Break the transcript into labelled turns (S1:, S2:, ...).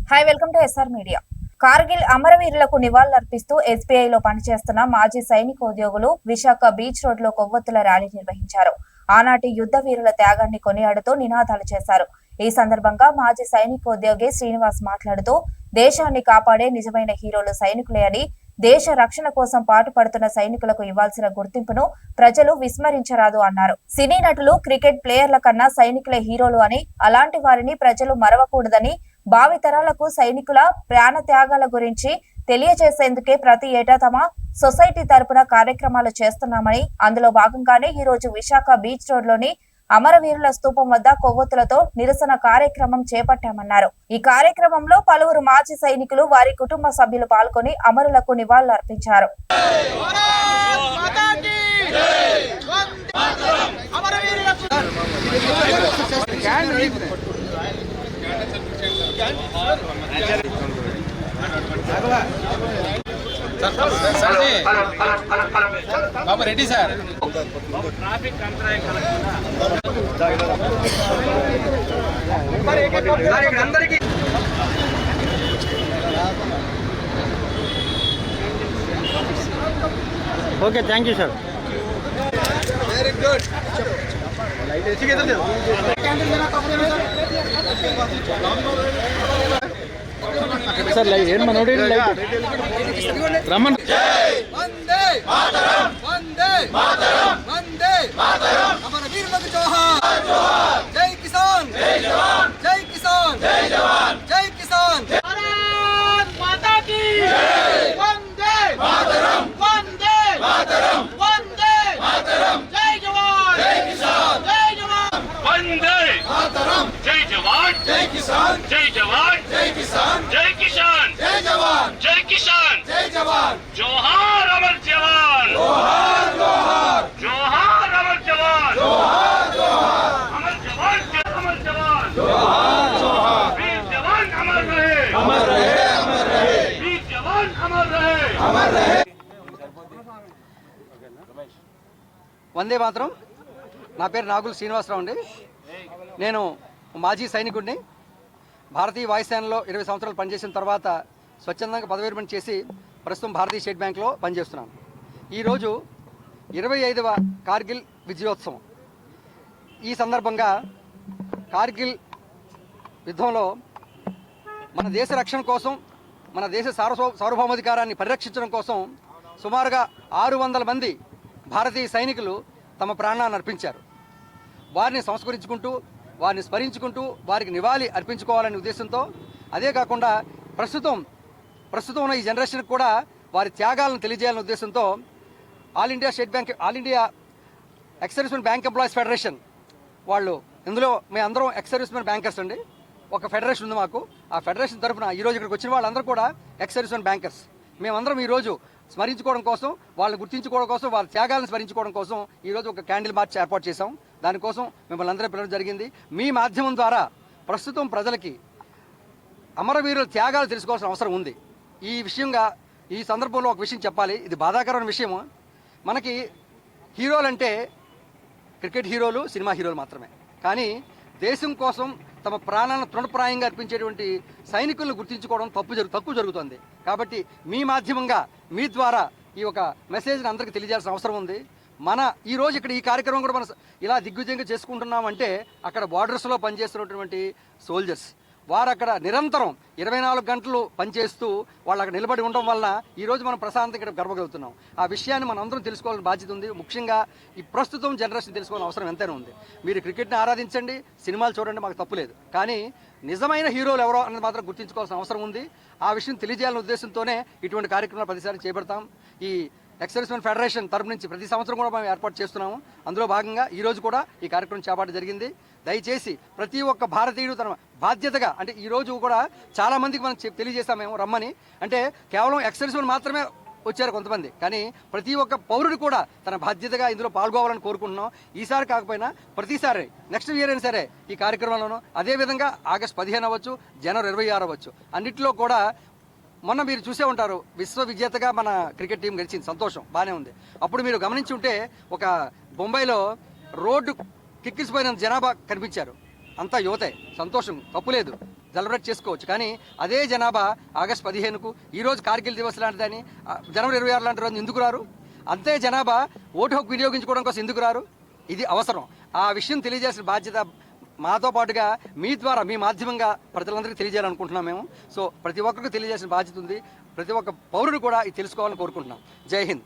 S1: Hi welcome to SR media. Kargil అమరవీరులకు నివాళులర్పిస్తూ ఎస్బీఐలో పనిచేస్తున్న మాజీ సైనికోద్యోగులు విశాఖ బీచ్ రోడ్ లో కొవ్వొత్తుల ర్యాలీ నిర్వహించారు. ఆనాటి యుద్ధ వీరుల త్యాగాన్ని కొనియాడుతూ నినాదాలు చేశారు. ఈ సందర్భంగా మాజీ సైనికోద్యోగి శ్రీనివాస్ మాట్లాడుతూ దేశాన్ని కాపాడే నిజమైన హీరోలు సైనికులే అని, దేశ రక్షణ కోసం పాటుపడుతున్న సైనికులకు ఇవ్వాల్సిన గుర్తింపును ప్రజలు విస్మరించరాదు అన్నారు. సినీ నటులు, క్రికెట్ ప్లేయర్ల కన్నా సైనికులే హీరోలు అని, అలాంటి వారిని ప్రజలు మరవకూడదని, భావితరాలకు సైనికుల ప్రాణ త్యాగాల గురించి తెలియజేసేందుకే ప్రతి ఏటా తమ సొసైటీ తరపున కార్యక్రమాలు చేస్తున్నామని, అందులో భాగంగానే ఈ రోజు విశాఖ బీచ్ రోడ్ లోని అమరవీరుల స్తూపం వద్ద కొవ్వొత్తులతో నిరసన కార్యక్రమం చేపట్టామన్నారు. ఈ కార్యక్రమంలో పలువురు మాజీ సైనికులు, వారి కుటుంబ సభ్యులు పాల్గొని అమరులకు నివాళులర్పించారు.
S2: బాబు రెడ్డి సార్ అందరికీ
S3: okay, thank you sir.
S2: Very good.
S3: Sir live ಏನು ನೋಡಿ ಲೈವ್ ರಮನ್
S2: వందే మాతరం వందే మాతరం వందే మాతరం అమర వీరులకు జోహార్ జోహార్ జై కిసాన్ జై జవాన్ జై కిసాన్ జై జవాన్ జై కిసాన్ భారత్ మాతా కీ జై వందే మాతరం వందే మాతరం వందే మాతరం జై జవాన్ జై కిసాన్ జై జవాన్
S4: వందే
S2: మాతరం
S4: జై జవాన్
S2: జై కిసాన్
S4: జై జవాన్
S2: జై కిసాన్
S4: జై కిసాన్
S2: జై జవాన్
S4: జై కిసాన్
S2: జై జవాన్
S4: జోహార్ అమర్ జవాన్
S2: జోహార్ జోహార్
S4: జోహార్ అమర్ జవాన్
S2: జోహార్ జోహార్
S4: అమర్ జవాన్ అమర్ జవాన్
S2: జోహార్ జోహార్
S4: వీర్ జవాన్ అమర్ రహే
S2: అమర్ రహే అమర్ రహే
S4: వీర్ జవాన్ అమర్ రహే
S2: అమర్ రహే.
S3: వందే మాత్రం. నా పేరు నాగుల శ్రీనివాసరావు అండి. నేను మాజీ సైనికుడిని. భారతీయ వాయుసేనలో 20 సంవత్సరాలు పనిచేసిన తర్వాత స్వచ్ఛందంగా పదవి విరమణ చేసి ప్రస్తుతం భారతీయ స్టేట్ బ్యాంక్లో పనిచేస్తున్నాను. ఈరోజు 25వ కార్గిల్ విజయోత్సవం. ఈ సందర్భంగా కార్గిల్ యుద్ధంలో మన దేశ రక్షణ కోసం, మన దేశ సార్వభౌమాధికారాన్ని పరిరక్షించడం కోసం సుమారుగా 600 మంది భారతీయ సైనికులు తమ ప్రాణాన్ని అర్పించారు. వారిని సంస్కరించుకుంటూ, వారిని స్మరించుకుంటూ, వారికి నివాళి అర్పించుకోవాలనే ఉద్దేశంతో, అదే కాకుండా ప్రస్తుతం ఉన్న ఈ జనరేషన్కి కూడా వారి త్యాగాలను తెలియజేయాలనే ఉద్దేశంతో all India ex servicemen bank employees federation వాళ్ళు, ఇందులో మేము అందరం ఎక్స్ సర్వీస్మెన్ బ్యాంకర్స్ అండి. ఒక ఫెడరేషన్ ఉంది మాకు. ఆ ఫెడరేషన్ తరఫున ఈరోజు ఇక్కడికి వచ్చిన వాళ్ళందరూ కూడా ఎక్స్ సర్వీస్మెన్ బ్యాంకర్స్. మేమందరం ఈరోజు స్మరించుకోవడం కోసం, వాళ్ళని గుర్తించుకోవడం కోసం, వారి త్యాగాలను స్మరించుకోవడం కోసం ఈరోజు ఒక క్యాండిల్ మార్చ్ ఏర్పాటు చేశాం. దానికోసం మిమ్మల్ని అందరూ పిలవడం జరిగింది. మీ మాధ్యమం ద్వారా ప్రస్తుతం ప్రజలకి అమరవీరుల త్యాగాలు తెలుసుకోవాల్సిన అవసరం ఉంది. ఈ సందర్భంలో ఒక విషయం చెప్పాలి. ఇది బాధాకరమైన విషయము. మనకి హీరోలు అంటే క్రికెట్ హీరోలు, సినిమా హీరోలు మాత్రమే. కానీ దేశం కోసం తమ ప్రాణాలను తృణప్రాయంగా అర్పించేటువంటి సైనికులను గుర్తించుకోవడం తక్కువ జరుగుతుంది. కాబట్టి మీ మాధ్యమంగా, మీ ద్వారా ఈ ఒక మెసేజ్ని అందరికీ తెలియజేయాల్సిన అవసరం ఉంది. ఈ రోజు ఇక్కడ ఈ కార్యక్రమం కూడా మనం ఇలా దిగ్విజయంగా చేసుకుంటున్నామంటే అక్కడ బార్డర్స్లో పనిచేస్తున్నటువంటి సోల్జర్స్, వారు అక్కడ నిరంతరం 24 గంటలు పనిచేస్తూ వాళ్ళు అక్కడ నిలబడి ఉండడం వల్ల ఈరోజు మనం ప్రశాంతంగా ఇక్కడ గడపగలుగుతున్నాం. ఆ విషయాన్ని మనం అందరం తెలుసుకోవాల్సిన బాధ్యత ఉంది. ముఖ్యంగా ఈ ప్రస్తుతం జనరేషన్ తెలుసుకోవాల్సిన అవసరం ఎంతైనా ఉంది. మీరు క్రికెట్ని ఆరాధించండి, సినిమాలు చూడండి, మాకు తప్పులేదు. కానీ నిజమైన హీరోలు ఎవరో అన్నది మాత్రం గుర్తించుకోవాల్సిన అవసరం ఉంది. ఆ విషయం తెలియజేయాలనే ఉద్దేశంతోనే ఇటువంటి కార్యక్రమాలు ప్రతిసారి చేపడతాం. ఈ ఎక్స్ సర్వీస్మెన్ ఫెడరేషన్ తరపు నుంచి ప్రతి సంవత్సరం కూడా మేము ఏర్పాటు చేస్తున్నాము. అందులో భాగంగా ఈరోజు కూడా ఈ కార్యక్రమం చేపట్టడం జరిగింది. దయచేసి ప్రతి ఒక్క భారతీయుడు తన బాధ్యతగా, అంటే ఈరోజు కూడా చాలా మందికి మనం తెలియజేస్తాం మేము రమ్మని. అంటే కేవలం ఎక్స్ సర్వీస్మెన్ మాత్రమే వచ్చారు కొంతమంది, కానీ ప్రతి ఒక్క పౌరుడు కూడా తన బాధ్యతగా ఇందులో పాల్గొవాలని కోరుకుంటున్నాం. ఈసారి కాకపోయినా ప్రతిసారి నెక్స్ట్ ఇయర్ అయినా సరే ఈ కార్యక్రమంలోనూ, అదేవిధంగా ఆగస్టు 15 అవ్వచ్చు, జనవరి 26 అవ్వచ్చు, అన్నింటిలో కూడా మొన్న మీరు చూసే ఉంటారు, విశ్వ విజేతగా మన క్రికెట్ టీం గెలిచింది. సంతోషం, బాగానే ఉంది. అప్పుడు మీరు గమనించి ఉంటే ఒక బొంబాయిలో రోడ్డు కిక్కిసిపోయిన జనాభా కనిపించారు. అంతా యువతే, సంతోషం, తప్పులేదు. సెలబ్రేట్ చేసుకోవచ్చు. కానీ అదే జనాభా ఆగస్టు 15కు ఈరోజు కార్గిల్ దివస్ లాంటిదని జనవరి 26 లాంటి రోజు ఎందుకు రారు? అంతే జనాభా ఓటు హక్కు వినియోగించుకోవడం కోసం ఎందుకు రారు? ఇది అవసరం. ఆ విషయం తెలియజేసిన బాధ్యత మాతో పాటుగా మీ ద్వారా, మీ మాధ్యమంగా ప్రజలందరికీ తెలియజేయాలనుకుంటున్నాం మేము. సో ప్రతి ఒక్కరికి తెలియజేసిన బాధ్యత ఉంది. ప్రతి ఒక్క పౌరుడు కూడా ఇది తెలుసుకోవాలని కోరుకుంటున్నాం. జై హింద్.